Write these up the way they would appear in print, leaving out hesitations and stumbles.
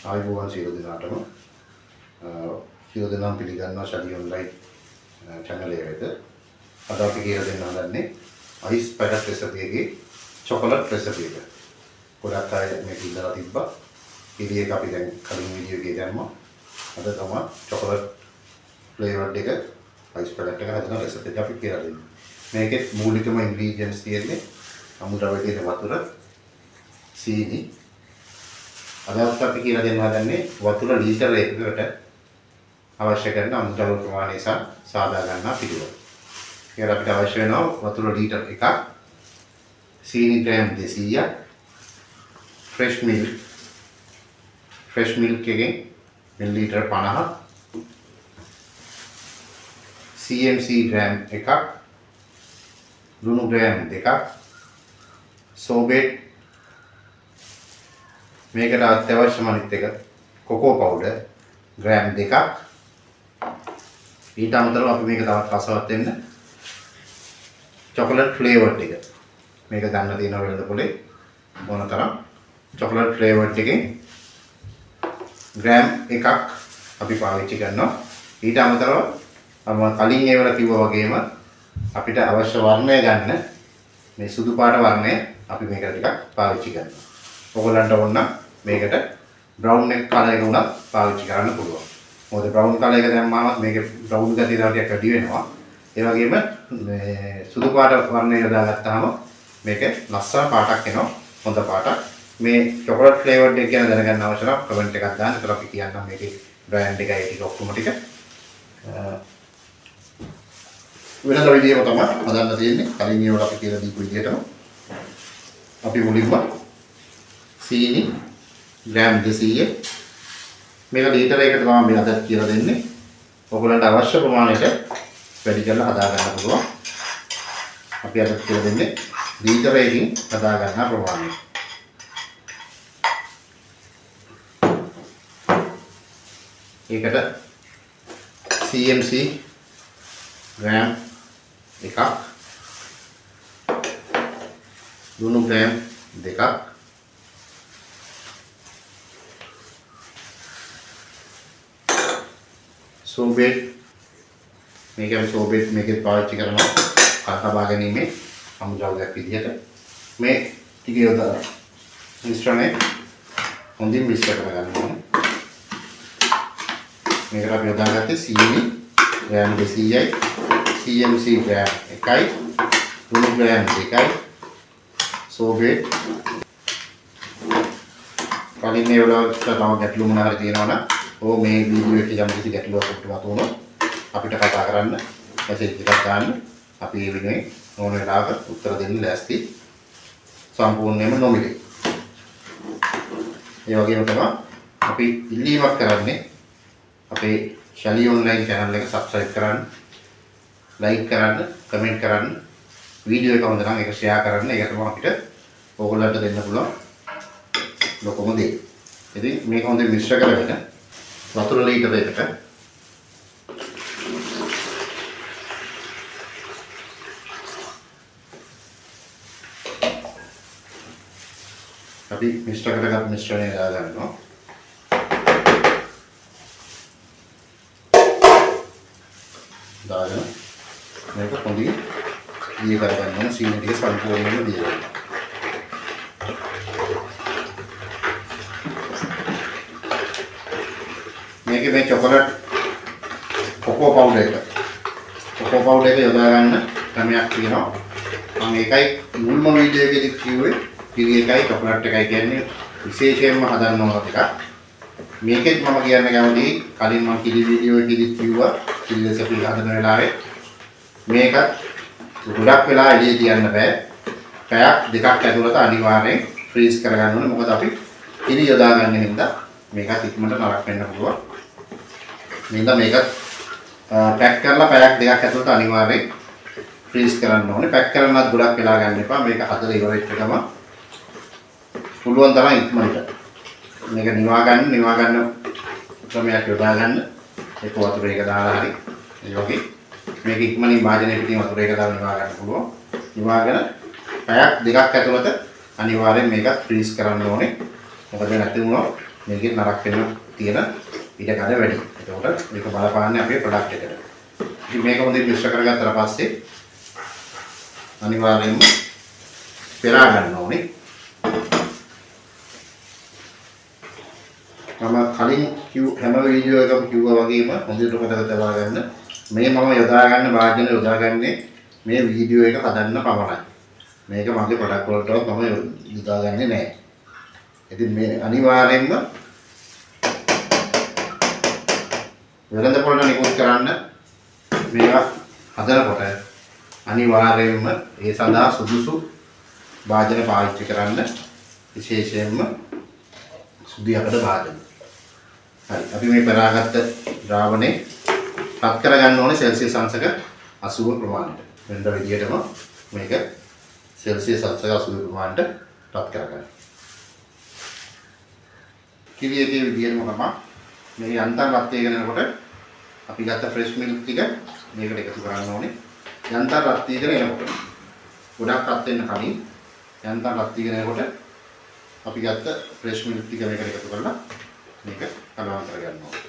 ආයුබෝවන් සියලු දෙනාටම සියලු දෙනාම පිළිගන්නවා ශාලි ඔන්ලයින් channel එකට. අද අපි කියලා දෙන්න හදන්නේ අයිස් පැකට් රෙසිපි එකේ චොකලට් රෙසිපි එක. ගොඩක් අය මේක ඉඳලා තිබ්බා. ඉතින් ඒක අපි දැන් කලින් වීඩියෝ එකේ දැම්මා. අද තමයි චොකලට් ෆ්ලේවර්ඩ් එක අයිස් පැකට් එක හදන රෙසිපි එක අපි කියලා දෙන්නේ. මේකේ මූලිකම ඉන්ග්‍රීඩියන්ට්ස් තියෙන්නේ අමුද්‍රව්‍ය තියෙන වතුර, සීනි. අදත් අපි කියලා දෙන්න හදන්නේ වතුර ලීටර 1කට අවශ්‍ය කරන අමුද්‍රව්‍ය ප්‍රමාණය සහ සාදා ගන්නා පිළිවෙල. ඒකට අපිට අවශ්‍ය වෙනවා වතුර ලීටර 1ක්, සීනි ග්‍රෑම් 200ක්, ෆ්‍රෙෂ් මිල්ක් එකෙන් මිලිලීටර 50ක්, CMC ග්‍රෑම් 1ක්, ලුණු ග්‍රෑම් 2ක්, සෝබේට් මේකට අත්‍යවශ්‍යම අනිත් එක කොකෝ පවුඩර් ග්‍රෑම් 2ක්. ඊට අමතරව අපි මේක තවත් රසවත් වෙන්න චොකලට් ෆ්ලේවර්ඩ් එක මේක ගන්න තියෙන වෙලඳ පොලේ මොනතරම් චොකලට් ෆ්ලේවර්ඩ් එකෙන් ග්‍රෑම් 1ක් අපි පාවිච්චි කරනවා. ඊට අමතරව මම කලින් ඒවල කිව්වා වගේම අපිට අවශ්‍ය වර්ණය ගන්න මේ සුදු පාට වර්ණය අපි මේකට ටිකක් පාවිච්චි කරනවා. ඔයගොල්ලන්ට ඕන නම් මේකට බ්‍රවුන් එක කලර් එක උනත් පාවිච්චි කරන්න පුළුවන්. මොකද බ්‍රවුන් කලර් එක දැම්මම මේකේ බ්‍රවුන් ගතිය තව ටිකක් වැඩි වෙනවා. ඒ වගේම මේ සුදු පාට වර්ණය යොදාගත්තාම මේක ලස්සන පාටක් එනවා. හොඳ පාටක්. මේ චොකලට් ෆ්ලේවර්ඩ් එක ගැන දැනගන්න අවශ්‍ය නම් කමෙන්ට් එකක් දාන්න. ඒතර අපි කියන්නම් මේකේ බ්‍රෑන්ඩ් එකයි ටික ඔක්කොම ටික. වෙනද විදියම තමයි හදන්න තියෙන්නේ. කලින් ඒවට අපි කියලා දීපු විදියටම අපි මුලින්ම සීනි ග්‍රෑම් 200 මේක ලීටර එකකට තමයි මේ අද කියලා දෙන්නේ. ඔයගොල්ලන්ට අවශ්‍ය ප්‍රමාණයට වැඩි කරලා හදා ගන්න පුළුවන්. අපි අද කියලා දෙන්නේ ලීටර එකකින් හදා ගන්න ප්‍රමාණය. ඒකට CMC ග්‍රෑම් 1ක්, ලුණු ග්‍රෑම් 2ක්, සෝබේට් මේකේ පාවිච්චි කරනවා කලකබා ගැනීමේ අමුද්‍රව්‍යයක් විදිහට. මේ ටික යොදා මිශ්‍රණය හොඳින් මිශ්‍ර කරගන්න ඕනේ. මේකට අපි යොදාගත්තේ සීනි ග්‍රෑම් 200යි, CMC ග්‍රෑම් 1යි, ලුණු ග්‍රෑම් 2යි, සෝබේට් කලින් මේ වලට තව ගැටලු මොනවා හරි තියෙනවා නම් මේ වීඩියෝ එකේ යම් කිසි ගැටලුවක් වුණොත් අපිට කතා කරන්න මැසේජ් එකක් දාන්න. අපි ඒ වෙනුවෙන් ඕන වෙලාවක උත්තර දෙන්න ලෑස්ති. සම්පූර්ණයෙන්ම නොමිලේ. ඒ වගේම තමයි අපි ඉල්ලීමක් කරන්නේ අපේ ශාලි ඔන්ලයින් channel එක subscribe කරන්න, like කරන්න, comment කරන්න, වීඩියෝ එක හොඳ නම් ඒක share කරන්න. ඒක තමයි අපිට ඕගොල්ලන්ට දෙන්න පුළුවන් ලොකුම දේ. ඉතින් මේක හොඳින් මිශ්‍ර කරගෙන වතුර ලීටර එකකට අපි මිශ්‍ර කරගත් මිශ්‍රණය දාගන්නවා. දාගෙන මේක හොඳින් දී කරගන්න ඕන. සීනි ටික සම්පූර්ණයෙන්ම දී ගන්න. මේකේ මේ චොකලට් කොකෝ පවුඩර් එක යොදා ගන්න ක්‍රමයක් තියෙනවා. මම ඒකයි මුල්ම වීඩියෝ එකේදී කිව්වේ කිරි එකයි චොකලට් එකයි කියන්නේ විශේෂයෙන්ම හදන්න ඕන ටිකක්. මේකෙත් මම කියන්න කැමතියි කලින් මම කිරි වීඩියෝ එකේදී කිව්වා කිරි රෙසිපි හදන වෙලාවේ මේකත් ගොඩක් වෙලා එළියේ තියන්න බෑ. පැයක් දෙකක් ඇතුළත අනිවාර්යෙන් ෆ්‍රීස් කරගන්න ඕනේ. මොකද අපි කිරි යොදා ගන්න හින්දා මේකත් ඉක්මනට නරක වෙන්න පුළුවන්. මේක පැක් කරලා පැයක් දෙකක් ඇතුළත අනිවාර්යෙන් ෆ්‍රීස් කරන්න ඕනේ. පැක් කරන්නත් ගොඩක් වෙලා ගන්න එපා. මේක හදලා ඉවර වෙච්ච ගමන් පුළුවන් තරම් ඉක්මනට මේක නිවා ගන්න ක්‍රමයක් යොදා ගන්න. ඒක වතුර එක දාලා හරි ඒ වගේ මේක ඉක්මනින් වාදනයේ පිටින් වතුර එක දාලා නිවා ගන්න පුළුවන්. නිවාගෙන පැයක් දෙකක් ඇතුළත අනිවාර්යෙන් මේක ෆ්‍රීස් කරන්න ඕනේ. මොකද නැති වුණොත් මේකේ නරක වෙන තියෙන ඊට කඩ වැඩි. එතකොට මේක බලපාන්නේ අපේ ප්‍රොඩක්ට් එකට. ඉතින් මේක හොඳට මිශ්‍ර කරගත්තා පස්සේ අනිවාර්යයෙන්ම පෙරා ගන්න ඕනේ. මම කලින් හැම වීඩියෝ එකකම කිව්වා වගේම හොඳට මතක තබා ගන්න මේ මම යොදා ගන්න වාදන යොදාගන්නේ මේ වීඩියෝ එක හදන්න පමණයි. මේක මගේ ප්‍රොඩක්ට් වලටවත් මම යොදාගන්නේ නැහැ. ඉතින් මේ අනිවාර්යයෙන්ම වෙළඳ පොළට නිකුත් කරන්න මේවා හදනකොට අනිවාර්යයෙන්ම ඒ සඳහා සුදුසු වාදන පාවිච්චි කරන්න විශේෂයෙන්ම සුදු යකඩ වාදන. හරි අපි මේ පෙරාගත්ත ද්‍රාවණේ පත් කරගන්න ඕනේ සෙල්සියස් අංශක 80 ප්‍රමාණයට. වෙනද විදියටම මේක සෙල්සියස් අංශක 80 ප්‍රමාණයට පත් කරගන්න. කිරියගේ විදියටම තමයි මේ යන්තම් රත් වේගෙන යනකොට අපි ගත්ත ෆ්‍රෙෂ් මිල්ක් ටික මේකට එකතු කරන්න ඕනේ. යන්තම් රත් වේගෙන එනකොට ගොඩක් රත් වෙන්න කලින් යන්තම් රත් වේගෙන යනකොට අපි ගත්ත ෆ්‍රෙෂ් මිල්ක් ටික මේකට එකතු කරලා මේක කලවම් කරගන්න ඕනේ.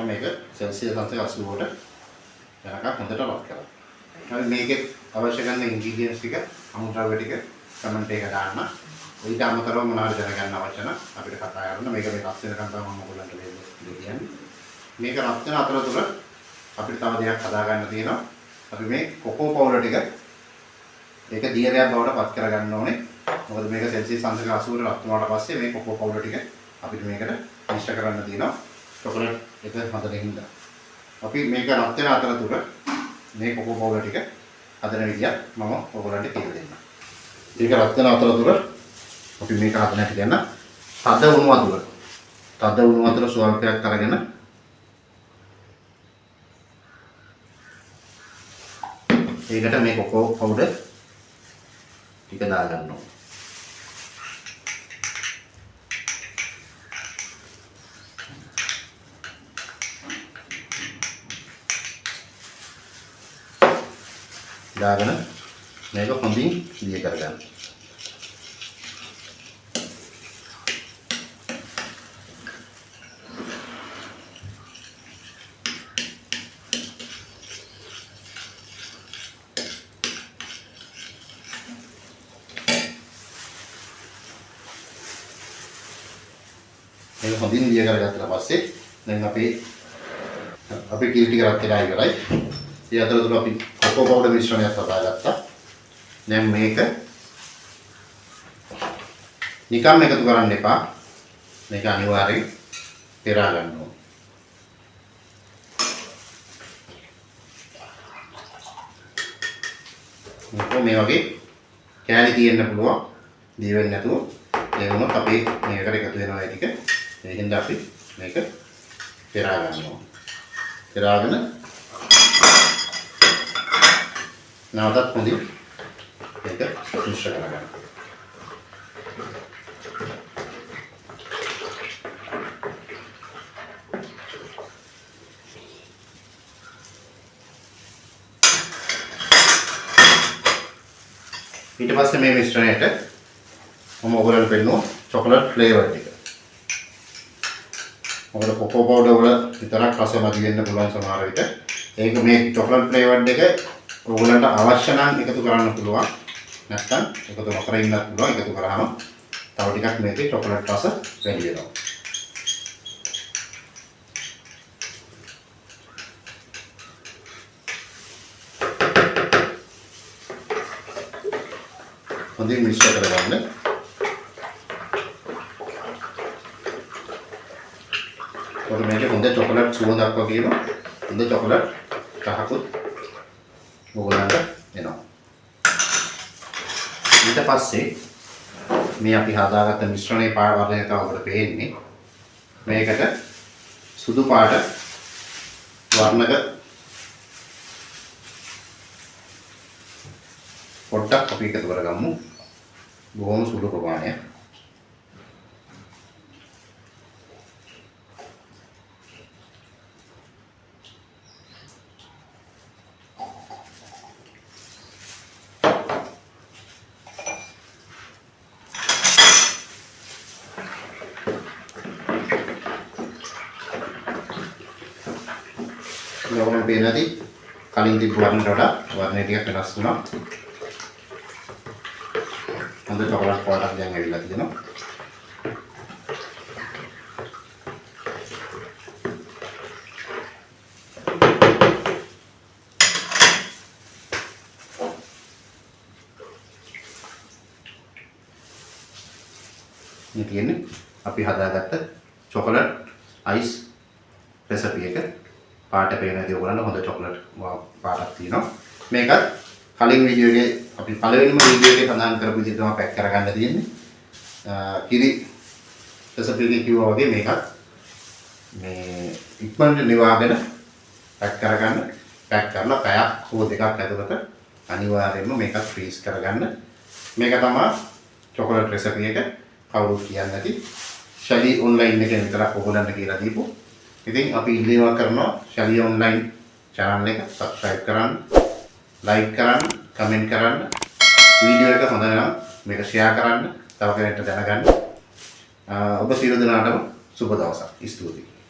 මේක සෙල්සියස් අංශක 80ට යනකම් හොඳට රත් කරගන්න. හරි මේකේ අවශ්‍ය කරන ඉන්ග්‍රීඩියන්ට්ස් ටික අමුද්‍රව්‍ය ටික කමෙන්ට් එකක දාන්න. ඊට අමතරව මොනවද දැනගන්න අවශ්‍ය නම් අපිට කතා කරන්න. මේක මේ රත් වෙනකම් තමයි මම ඔයගොල්ලන්ට කියන්නේ. මේක රත් වෙන අතරතුර අපිට තව දෙයක් හදා ගන්න තියෙනවා. අපි මේ කොකෝ පවුඩර් ටික ඒක දියරයක් බවට පත් කරගන්න ඕනේ. මොකද මේක සෙල්සියස් අංශක 80ට රත් වුණාට පස්සේ මේ කොකෝ පවුඩර් ටික අපිට මේකට මිශ්‍ර කරන්න තියෙනවා. චොකලට් එක හදන හින්දා. අපි මේක රත් වෙන අතරතුර මේ කොකෝ පවුඩර් ටික හදන විදිය මම ඔයගොල්ලන්ට කියලා දෙන්නම්. ඒක රත් වෙන අතරතුර අපි මේක හදන හැටි කියන්න. තද උණු වතුර. තද උණු වතුර ස්වල්පයක් අරගෙන ඒකට මේ කොකෝ පවුඩර් ටික දාගන්න ඕනේ. දාගෙන මේක හොඳින් දිය කරගන්න. මේක හොඳින් දිය කරගත්තා පස්සේ දැන් අපි කිරි ටික රත් වෙලා ඉවරයි. ඒ අතරතුර අපි කොකෝ පවුඩර් මිශ්‍රණයක් හදාගත්තා. දැන් මේක නිකම් එකතු කරන්න එපා. මේක අනිවාර්යෙන් පෙරා ගන්න ඕනේ. මේ වගේ කෑලි තියෙන්න පුළුවන්. දී වෙන්නේ නැතුව ඒ වුණොත් අපි මේකට එකතු වෙනවා ඒ ටික. ඒ හින්දා අපි මේක පෙරා ගන්න ඕනේ. පෙරාගෙන නැවතත් හොඳින් මේක මිශ්‍ර කරගන්න. ඊට පස්සේ මේ මිශ්‍රණයට මම ඔයගොල්ලන්ට පෙන්නනවා චොකලට් ෆ්ලේවර් ටික. මොකද කොකෝ පවුඩර් වල විතරක් රස මදි වෙන්න පුළුවන් සමහර විට. ඒක මේ චොකලට් ෆ්ලේවර් එක ඔයගොල්ලන්ට අවශ්‍ය නම් එකතු කරන්න පුළුවන්. නැත්නම් එකතු නොකර ඉන්නත් පුළුවන්. එකතු කරාම තව ටිකක් මේකේ චොකලට් රස වැඩි වෙනවා. හොඳින් මිශ්‍ර කරගන්න. ඔතන මේකේ හොඳ චොකලට් සුවඳක් වගේම හොඳ චොකලට් රහකුත් ඔයගොල්ලන්ට එනවා. ඊට පස්සේ මේ අපි හදාගත්ත මිශ්‍රණයේ පාට වර්ණය තමයි ඔබට පේන්නේ. මේකට සුදු පාට වර්ණක පොඩ්ඩක් අපි එකතු කරගමු. බොහොම සුළු ප්‍රමාණයක්. ඔයගොල්ලන්ට පේන්නේ නැති කලින් තිබ්බ වර්ණයට වඩා වර්ණය ටිකක් වෙනස් වුණා. හොඳ චොකලට් පාටක් දැන් ඇවිල්ලා තියෙනවා. මේ තියෙන්නේ අපි හදාගත්ත චොකලට් අයිස් රෙසිපි එක. පාට පේන ඇති ඔයගොල්ලන්ට හොඳ චොකලට් පාටක් තියෙනවා. මේකත් කලින් වීඩියෝ එකේ අපි පළවෙනිම වීඩියෝ එකේ සඳහන් කරපු විදිහට තමයි පැක් කරගන්න තියෙන්නේ. කිරි රෙසිපි එකේ කිව්වා වගේ මේකත් මේ ඉක්මනට නිවාගෙන පැක් කරගන්න. පැක් කරලා පැයක් හෝ දෙකක් ඇතුළත අනිවාර්යයෙන්ම මේකත් ෆ්‍රීස් කරගන්න. මේක තමයි චොකලට් රෙසිපි එක. කවුරුත් කියන්නේ නැති ශලි ඔන්ලයින් එකෙන් විතරක් ඔයගොල්ලන්ට කියලා දීපු. ඉතින් අපි ඉල්ලීමක් කරනවා ශලි ඔන්ලයින් channel එක subscribe කරන්න, like කරන්න, comment කරන්න. වීඩියෝ එක හොඳ නම් මේක share කරන්න, තව කෙනෙක්ට දැනගන්න. ඔබ සියලු දෙනාටම සුබ දවසක්. ස්තුතියි.